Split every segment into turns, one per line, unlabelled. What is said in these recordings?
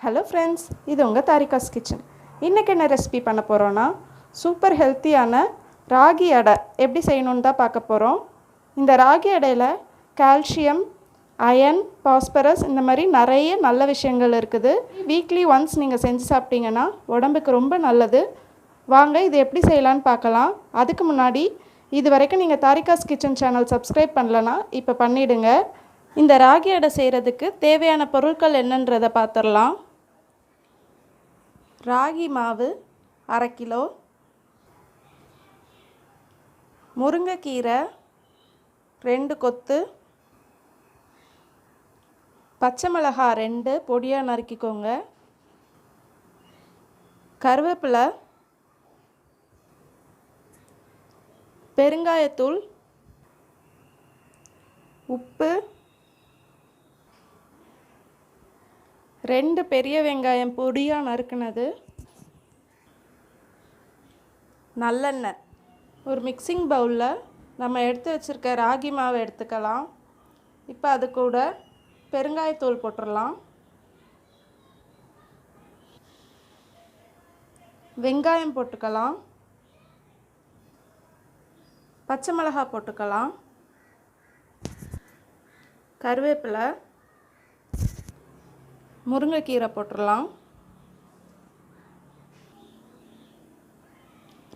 Hello friends, இது உங்கள் தாரிகாஸ் kitchen. இன்றைக்கி என்ன ரெசிபி பண்ண போகிறோன்னா, சூப்பர் ஹெல்த்தியான ராகி அடை எப்படி செய்யணுன்னு தான் பார்க்க போகிறோம். இந்த ராகி அடையில் கால்சியம், அயன், பாஸ்பரஸ் இந்த மாதிரி நிறைய நல்ல விஷயங்கள் இருக்குது. வீக்லி ஒன்ஸ் நீங்கள் செஞ்சு சாப்பிட்டீங்கன்னா உடம்புக்கு ரொம்ப நல்லது. வாங்க இது எப்படி செய்யலான்னு பார்க்கலாம். அதுக்கு முன்னாடி இது வரைக்கும் நீங்கள் தாரிகாஸ் கிச்சன் சேனல் சப்ஸ்கிரைப் பண்ணலன்னா இப்போ பண்ணிவிடுங்க. இந்த ராகி அடை செய்கிறதுக்கு தேவையான பொருட்கள் என்னன்றதை பார்த்துடலாம். ராகி மாவு 1/2 கிலோ, முருங்கைக்கீரை 2 கொத்து, பச்சை மிளகாய் 2 பொடியாக நறுக்கிக்கோங்க, கருவேப்பிலை, பெருங்காயத்தூள், உப்பு, 2 பெரிய வெங்காயம் பொடியாக நறுக்குனது, நல்லெண்ணெய். ஒரு மிக்சிங் பவுலில் நம்ம எடுத்து வச்சுருக்க ராகி மாவை எடுத்துக்கலாம். இப்போ அது கூட பெருங்காயத்தூள் போட்டுடலாம், வெங்காயம் போட்டுக்கலாம், பச்சை மிளகாய் போட்டுக்கலாம், கருவேப்பிலை, முருங்கைக்கீரை போட்டுடலாம்,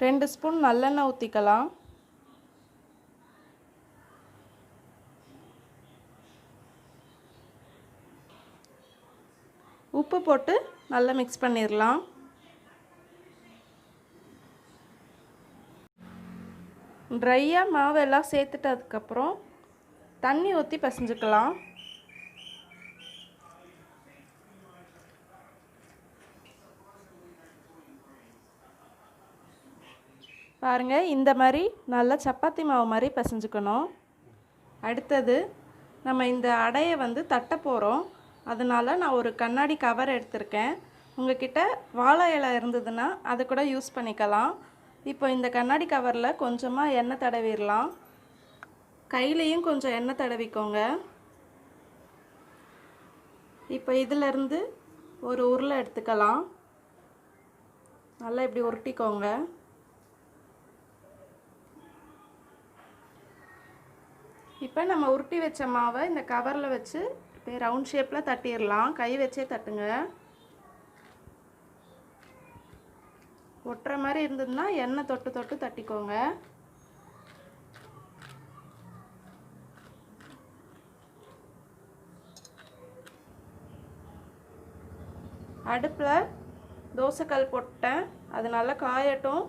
2 ஸ்பூன் நல்லெண்ணெய் ஊற்றிக்கலாம், உப்பு போட்டு நல்லா மிக்ஸ் பண்ணிடலாம். ட்ரையாக மாவெல்லாம் சேர்த்துட்டதுக்கப்புறம் தண்ணி ஊற்றி பசைஞ்சுக்கலாம். பாருங்கள், இந்த மாதிரி நல்லா சப்பாத்தி மாவு மாதிரி பசைஞ்சுக்கணும். அடுத்தது நம்ம இந்த அடையை தட்ட போகிறோம். அதனால் நான் ஒரு கண்ணாடி கவர் எடுத்திருக்கேன். உங்கள்கிட்ட வாழை இலை இருந்ததுன்னா அதை கூட யூஸ் பண்ணிக்கலாம். இப்போ இந்த கண்ணாடி கவரில் கொஞ்சமாக எண்ணெய் தடவிடலாம். கையிலையும் கொஞ்சம் எண்ணெய் தடவிக்கோங்க. இப்போ இதிலேருந்து ஒரு உருளை எடுத்துக்கலாம். நல்லா இப்படி உருட்டிக்கோங்க. இப்போ நம்ம உருட்டி வச்ச மாவை இந்த கவரில் வச்சு இப்போ ரவுண்ட் ஷேப்பில் தட்டிடலாம். கை வச்சே தட்டுங்க. ஒட்டுற மாதிரி இருந்ததுன்னா எண்ணெய் தொட்டு தொட்டு தட்டிக்கோங்க. அடுப்பில் தோசைக்கல் போட்டேன், அது நல்லா காயட்டும்.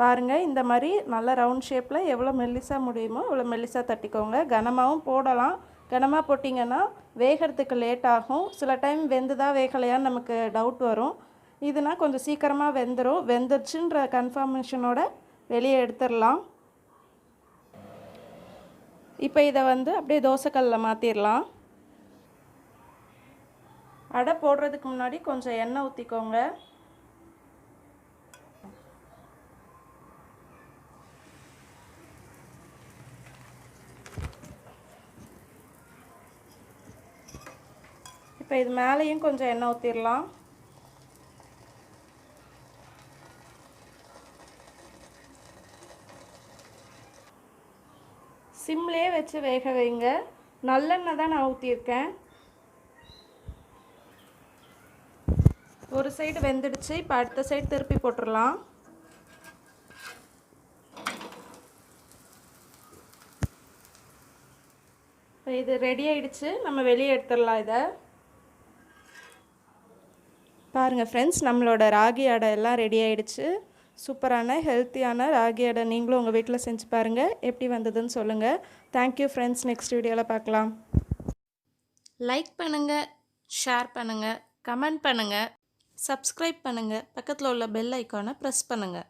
பாருங்கள், இந்த மாதிரி நல்லா ரவுண்ட் ஷேப்பில் எவ்வளோ மெல்லிசாக முடியுமோ அவ்வளோ மெல்லிசாக தட்டிக்கோங்க. கனமாகவும் போடலாம். கனமாக போட்டிங்கன்னா வேகிறதுக்கு லேட் ஆகும். சில டைம் வெந்துதா வேகலையான்னு நமக்கு டவுட் வரும். இதுனா கொஞ்சம் சீக்கிரமாக வெந்துடும். வெந்துருச்சுன்ற கன்ஃபர்மேஷனோட வெளியே எடுத்துடலாம். இப்போ இதை அப்படியே தோசைக்கல்லில் மாற்றிடலாம். அடை போடுறதுக்கு முன்னாடி கொஞ்சம் எண்ணெய் ஊற்றிக்கோங்க. இப்போ இது மேலேயும் கொஞ்சம் எண்ணெய் ஊற்றிடலாம். சிம்லேயே வச்சு வேக வைங்க. நல்லெண்ணெய் தான் நான் ஊற்றியிருக்கேன். ஒரு சைடு வெந்துடுச்சு. இப்போ அடுத்த சைடு திருப்பி போட்டுடலாம். இப்போ இது ரெடி ஆகிடுச்சு. நம்ம வெளியே எடுத்துடலாம். இதை பாருங்கள் ஃப்ரெண்ட்ஸ், நம்மளோட ராகி அடை எல்லாம் ரெடி ஆகிடுச்சு. சூப்பரான ஹெல்த்தியான ராகி அடை நீங்களும் உங்கள் வீட்டில் செஞ்சு பாருங்கள். எப்படி வந்ததுன்னு சொல்லுங்கள். Thank you friends. நெக்ஸ்ட் வீடியோவில் பார்க்கலாம். லைக் பண்ணுங்கள், ஷேர் பண்ணுங்கள், கமெண்ட் பண்ணுங்கள், சப்ஸ்கிரைப் பண்ணுங்கள். பக்கத்தில் உள்ள பெல் ஐக்கானை ப்ரெஸ் பண்ணுங்கள்.